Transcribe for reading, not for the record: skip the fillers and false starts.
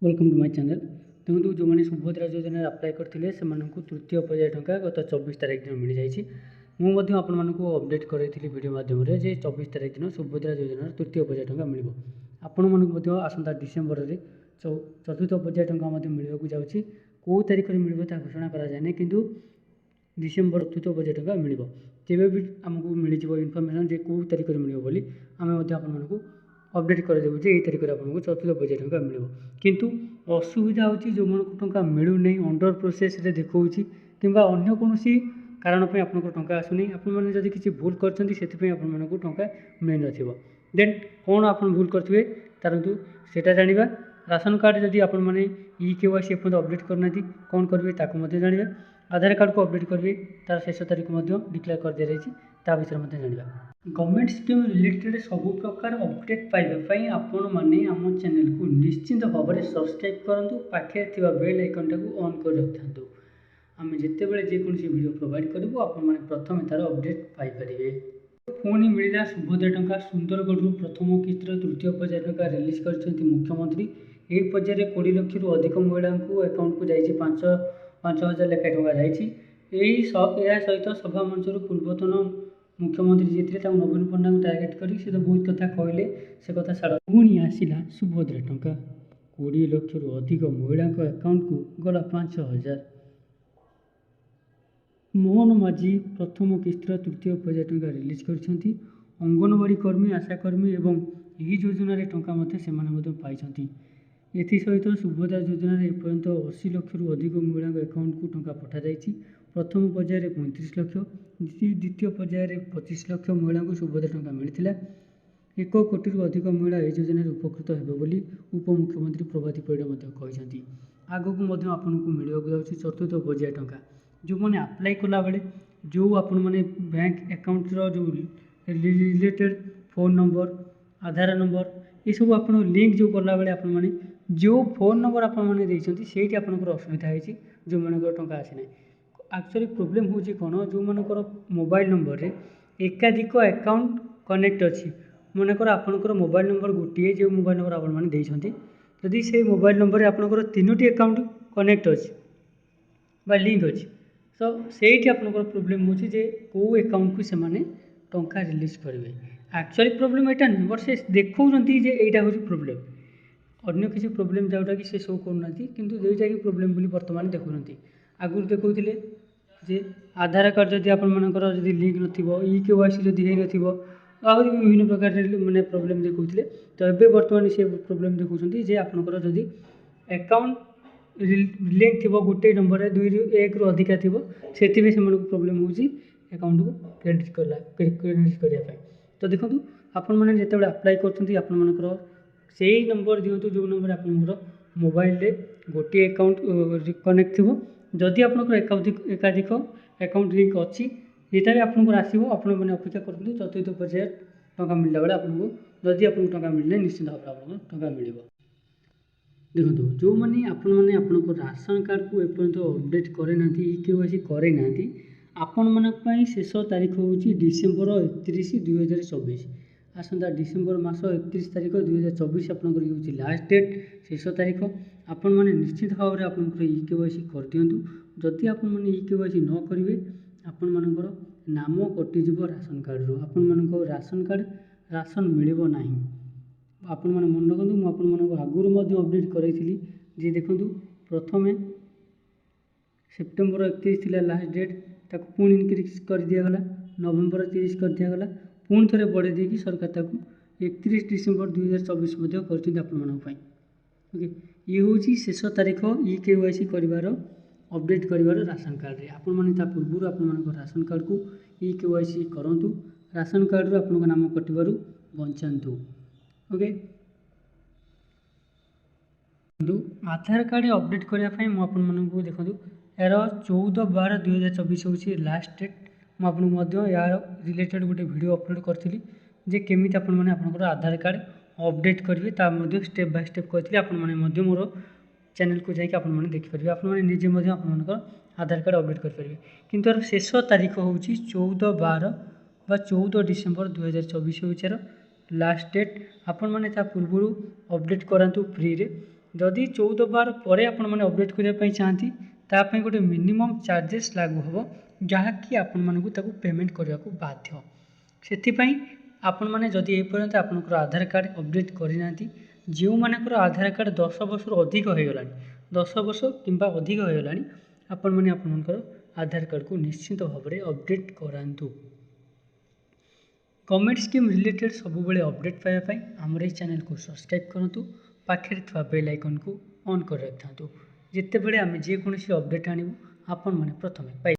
Welcome to my channel. देखो जो मैंने सुभद्रा योजना अप्लाई करते से तृतीय पर्याय टंका गत 24 तारीख दिन मिल जाए। मुझे आपको अपडेट करी भिडियो मध्यम 24 तारीख दिन सुभद्रा योजना तृतीय पर्याय टंका मिल आपण आसंता डिसेम्बर में चतुर्थ पर्याय टंका मिलवाक जाऊँगी। कौ तारीख में मिल घोषणा कराए कि डिसेम्बर चतुर्थ पर्याय टंका मिल जब भी आमको मिल इनफर्मेशन जे कौ तारीख में मिले बोली आम आपको अपडेट करदेवु जे तारीख में आपको चतुर्थ पर्याय टंका मिल किंतु असुविधा होची जो मन टंका मिलूनी अंडर प्रोसेस रे देखौछ कि अन्य कौन कारण आपको टंका आसुनी आपने किसी भूल करते आपको टंका मिल न देन कौन आप भूल करेंगे तारंतु सेटा जाना राशन कार्ड जदि आप KYC अपडेट करना कौन करेंगे ताकू जाना आधार कार्ड को अपडेट करेंगे तार शेष तारीख डिक्लेयर कर दिया ता विषय जाना गवर्नमेंट स्कीम रिलेटेड सब प्रकार अपडेट पाइबापी आपण मैंने आम चैनल को निश्चिंत भाव में सब्सक्राइब करूँ पाखे बेल आइकन टाक ऑन कर रखि था आम जिते बड़े जेकोसी वीडियो प्रोवाइड करूँ आपण प्रथम तार अपडेट पाइपर। पुणी मिलला सुभद्रा टंका सुंदरगढ़ प्रथम किस्तर तृतीय पर्याय टंका रिलीज कर मुख्यमंत्री यही पर्याय 20 लाख रु अधिक महिला अकाउंट को जाइए 5,000 लेखाएं टंका जाइए सहित सभा मंच पूर्वतन मुख्यमंत्री जी थे नवीन पन्ना को टार्गेट कर तो बहुत कथा कहले से कथा छाड़ पुणी आसला सुभद्रा टंका 20 लाख रु अधिक महिला अकाउंट को गला 5,000। मोहन माझी प्रथम किस्तर तृतीय पर्याय टंका रिलीज करछंती अंगनवाड़ी कर्मी आशाकर्मी एवं यही योजना टंका पाई एसत सुभद्रा योजना एपर्यंत 80 लाख रु अधिक महिला अकाउंट को टंका पठा जाइए। प्रथम पर्यायर 35 लाख द्वितीय पर्यायर 25 लाख महिला को सुभद्रा टंका मिलता 1 कोटी रु अधिक महिला यह योजन उपकृत होबे उपमुख्यमंत्री प्रभाती परिड़ा कहते आगक आपको मिलवाक जाऊँगी चतुर्थ पर्याय टंका जो मैंने अप्लाई कला बेले जो आपण मैंने बैंक अकाउंट जो रिलेटेड फोन नंबर आधार नंबर ये सब आप लिंक जो कला बेले आपण मैंने जो फोन नंबर आपड़ी से असुविधा है जो मनकर टंका आसी ना एक्चुअली प्रोब्लेम हूँ कौन जो मनकर मोबाइल नंबर रे एकाधिक अकाउंट कनेक्ट अच्छी मनकर आपंकर मोबाइल नंबर गोटे जो मोबाइल नंबर आपड़ी जदि से मोबाइल नंबर आपंकर 3टी अकाउंट कनेक्ट अच्छी लिंक अच्छी तो सही आपंकर प्रोब्लेम हो कौ अकाउंट को से टंका रिलीज करेंगे एक्चुअली प्रोब्लेम यहाँ नुह बट से देखा यहाँ हूँ प्रोब्लेम अन्य किसी प्रोब्लेम जोटा कि से शो करना कि जोटा कि प्रोब्लेम बर्तमान देखुं आगुरी देखते जे आधार कार्ड जदि आपर जदि लिंक न KYC जदि आहरी विभिन्न प्रकार मैंने प्रोब्लेम देखते तो ये बर्तमान से प्रोब्लेम देखते आपंकर जदि अकाउंट लिंक थी गोटे नंबर 2 ରୁ 1 ରୁ अधिका थी से प्रोब्लेम हो अकाउंट को क्रेडिट करने तो देखो आपण मैंने जिते अप्लाई कर से नंबर दिंतु जो नंबर आप मोबाइल रे गोटे अकाउंट कनेक्ट थी जदि आपंकर एकाधिक अकाउंट लिंक अच्छी यहाँ भी आपको आसो मैंने अपेक्षा करूँ चतुर्थ पर्याय टंका मिलला बेले आपको जदि आपको टंका मिलने निश्चित भाव में आपको टंका मिल देखो जो मैंने आपको राशन कार्ड को एपर्यंत अपडेट करना KYC करना आपण शेष तारीख हूँ डिसेम्बर 31 2024 आसंता डिसेम्बर मास 31 तारीख 2024 आपंकर ये लास्ट डेट शेष तारीख आपण मैंने निश्चित भाव में आपंकर KYC कर दिंतु जदि आप KYC न करेंगे आपण मानकर नाम कटिज राशन कार्ड रू आपण राशन कार्ड राशन मिल ना आपण मैंने मन रखु मुझे आगुरी अपडेट करी जे देखु प्रथम सेप्टेम्बर 31 थी लास्ट डेट ताको पुणी इनक्रीज कर दिगला नवेम्बर 30 कर दिगला पुणी थे बढ़े देकी सरकार ताको 31 डिसेम्बर 2024 कर ओके ये हूँ शेष तारीख KYC कर अपडेट कर राशन कार्ड रे आपण मैंने पूर्व आप राशन कार्ड को KYC करूँ राशन कार्ड रू आपन नाम कटू बचातु ओके आधार कार्ड अपडेट करने मुझे देखो यार 14/12/2024 हूँ लास्ट डेट मुझे यार रिलेटेड गोटे वीडियो अपलोड करी जे केमी आपंकर आधार कार्ड अपडेट करेंगे स्टेप बाय स्टेप कहती आपने मोर चैनल को जाकि आपने देखिपारे आपने निजे आधार कार्ड अपडेट करेंगे किंतु यार शेष तारीख हूँ 14 डिसेम्बर 2024 हूँ लास्ट डेट आपण मैंने पूर्व अपडेट करातु फ्री रे जदि 14 बार पर आपण मैंने अपडेट करने चाहती तापाई गोटे मिनिमम चार्जेस लागू हम जहाँकि आपण मानक पेमेंट करने को बाध्य से आपण मैंने जदि एपर्यंत आपंकर आधार कार्ड अपडेट करना जो मानकर आधार कार्ड 10 वर्ष अधिक हो गला 10 वर्ष कि अधिक हो गला आपण मैंने आपंकर आधार कार्ड को निश्चित भाव में अपडेट करातु। गवर्नमेंट स्कीम रिलेटेड सब बेले अपडेट पाइबापी आमर ये चैनल को सब्सक्राइब करूँ पाखे थोड़ा बेल आइकन को ऑन कर रखता जिते बड़े आम जेकोसी अपडेट आणु आपण मैंने प्रथम पाइ।